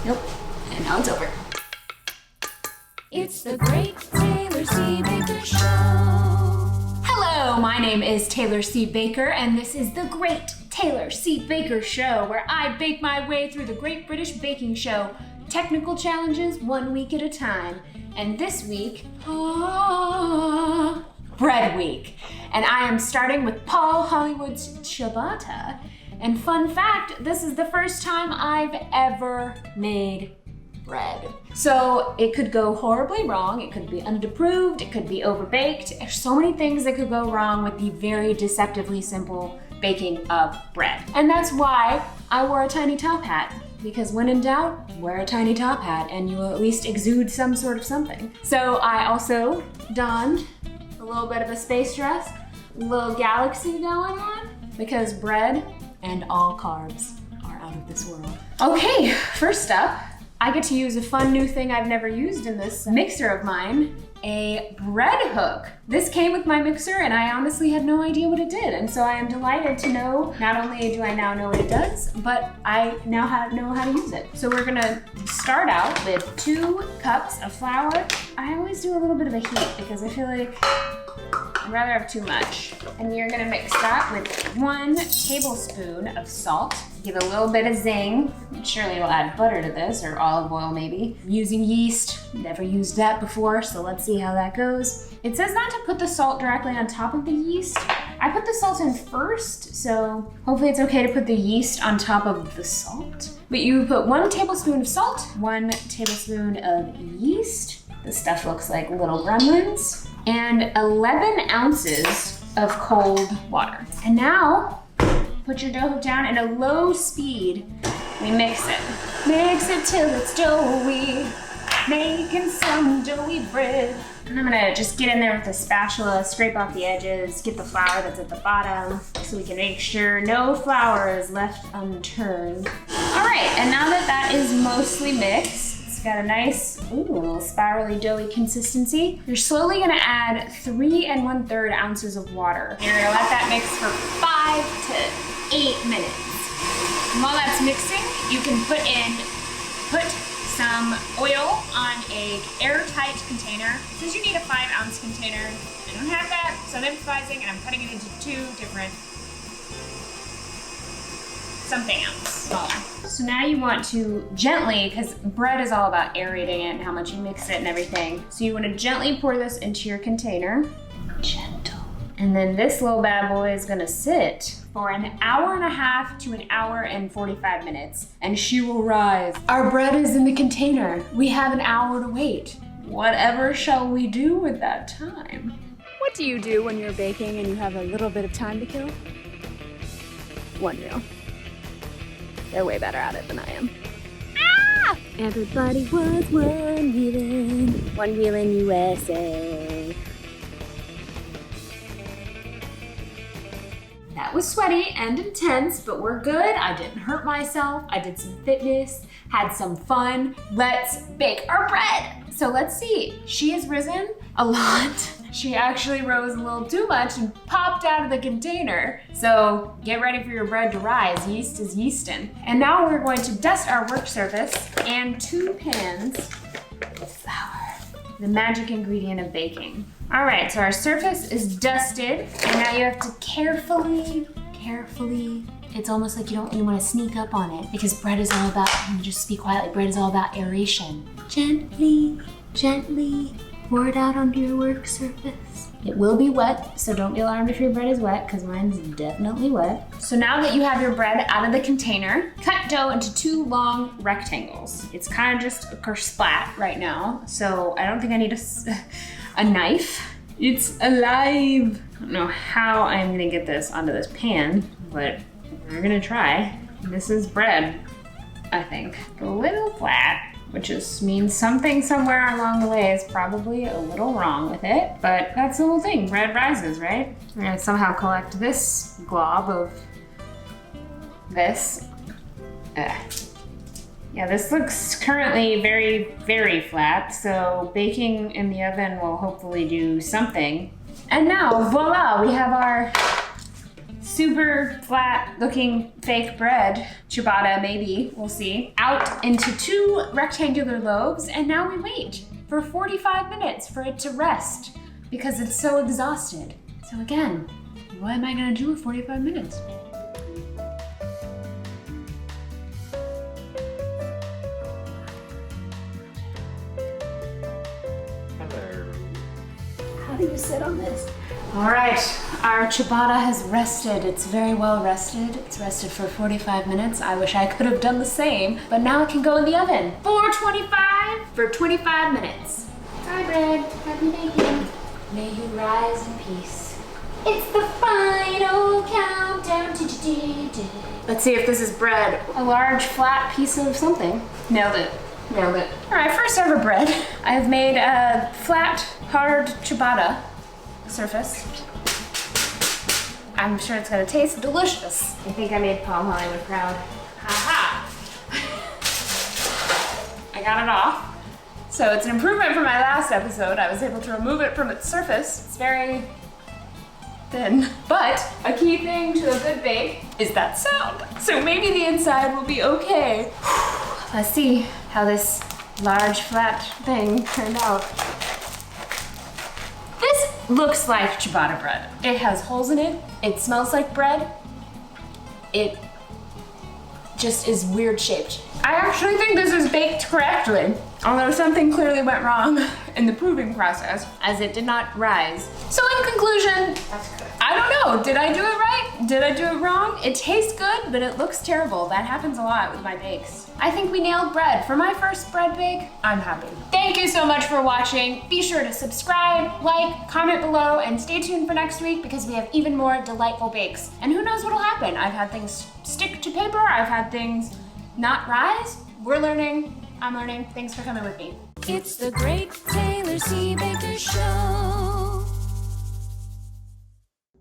Nope. And now it's over. It's the Great Taylor C. Baker Show. Hello, my name is Taylor C. Baker, and this is the Great Taylor C. Baker Show, where I bake my way through the Great British Baking Show. Technical challenges 1 week at a time. And this week, Bread Week. And I am starting with Paul Hollywood's Ciabatta. And fun fact, this is the first time I've ever made bread. So it could go horribly wrong, it could be underproved, it could be overbaked. There's so many things that could go wrong with the very deceptively simple baking of bread. And that's why I wore a tiny top hat. Because when in doubt, wear a tiny top hat and you will at least exude some sort of something. So I also donned a little bit of a space dress, a little galaxy going on, because bread and all carbs are out of this world. Okay, first up, I get to use a fun new thing I've never used in this mixer of mine, a bread hook. This came with my mixer and I honestly had no idea what it did. And so I am delighted to know, not only do I now know what it does, but I now know how to use it. So we're gonna start out with 2 cups of flour. I always do a little bit of a heat because I feel like I'd rather have too much. And you're gonna mix that with 1 tablespoon of salt. Give it a little bit of zing. Surely you'll add butter to this, or olive oil maybe. I'm using yeast, never used that before, so let's see how that goes. It says not to put the salt directly on top of the yeast. I put the salt in first, so hopefully it's okay to put the yeast on top of the salt. But you put 1 tablespoon of salt, 1 tablespoon of yeast. This stuff looks like little gremlins. And 11 ounces of cold water. And now, put your dough hook down at a low speed. We mix it. Mix it till it's doughy. Making some doughy bread. And I'm gonna just get in there with a spatula, scrape off the edges, get the flour that's at the bottom, so we can make sure no flour is left unturned. All right, and now that that is mostly mixed, it's got a nice, little spirally doughy consistency. You're slowly gonna add 3 1/3 ounces of water. You're gonna let that mix for 5 to 8 minutes. And while that's mixing, you can put some oil on a airtight container. It says you need a 5-ounce container. I don't have that, so I'm improvising and I'm cutting it into 2 different something else. So now you want to gently, because bread is all about aerating it and how much you mix it and everything. So you want to gently pour this into your container. Gentle. And then this little bad boy is gonna sit for 1.5 hours to 1 hour and 45 minutes, and she will rise. Our bread is in the container. We have 1 hour to wait. Whatever shall we do with that time? What do you do when you're baking and you have a little bit of time to kill? One meal. They're way better at it than I am. Ah! Everybody was one wheeling USA. That was sweaty and intense, but we're good. I didn't hurt myself. I did some fitness, had some fun. Let's bake our bread. So let's see. She has risen a lot. She actually rose a little too much and popped out of the container. So get ready for your bread to rise. Yeast is yeasting. And now we're going to dust our work surface and 2 pans with flour, the magic ingredient of baking. All right, so our surface is dusted, and now you have to carefully, it's almost like you want to sneak up on it, because bread is all about, just speak quietly, bread is all about aeration. Gently, pour it out onto your work surface. It will be wet, so don't be alarmed if your bread is wet, because mine's definitely wet. So now that you have your bread out of the container, cut dough into 2 long rectangles. It's kind of just a kersplat right now, so I don't think I need a knife. It's alive. I don't know how I'm gonna get this onto this pan, but we're gonna try. This is bread, I think. A little flat, which just means something somewhere along the way is probably a little wrong with it, but that's the whole thing. Bread rises, right? We're gonna somehow collect this glob of this. Yeah, this looks currently very, very flat, so baking in the oven will hopefully do something. And now, voila, we have our super flat looking fake bread, ciabatta maybe, we'll see, out into 2 rectangular loaves, and now we wait for 45 minutes for it to rest because it's so exhausted. So again, what am I gonna do with 45 minutes? How do you sit on this? All right, our ciabatta has rested. It's very well rested. It's rested for 45 minutes. I wish I could have done the same, but now it can go in the oven. 425 for 25 minutes. Hi, bread. Happy baking. May you rise in peace. It's the final countdown. Let's see if this is bread. A large flat piece of something. Nailed it. Nailed it. All right, first ever bread. I've made a flat, hard ciabatta surface. I'm sure it's gonna taste delicious. I think I made Paul Hollywood proud. Ha-ha! I got it off. So it's an improvement from my last episode. I was able to remove it from its surface. It's very thin. But a key thing to a good bake is that sound. So maybe the inside will be okay. Let's see how this large flat thing turned out. This looks like ciabatta bread. It has holes in it. It smells like bread. It just is weird shaped. I actually think this is baked correctly, although something clearly went wrong in the proving process as it did not rise. So in conclusion, that's good. I don't know, did I do it right? Did I do it wrong? It tastes good, but it looks terrible. That happens a lot with my bakes. I think we nailed bread. For my first bread bake, I'm happy. Thank you so much for watching. Be sure to subscribe, like, comment below, and stay tuned for next week because we have even more delightful bakes. And who knows what'll happen? I've had things stick to paper. I've had things not rise. We're learning. I'm learning. Thanks for coming with me. It's the Great Taylor C. Baker Show.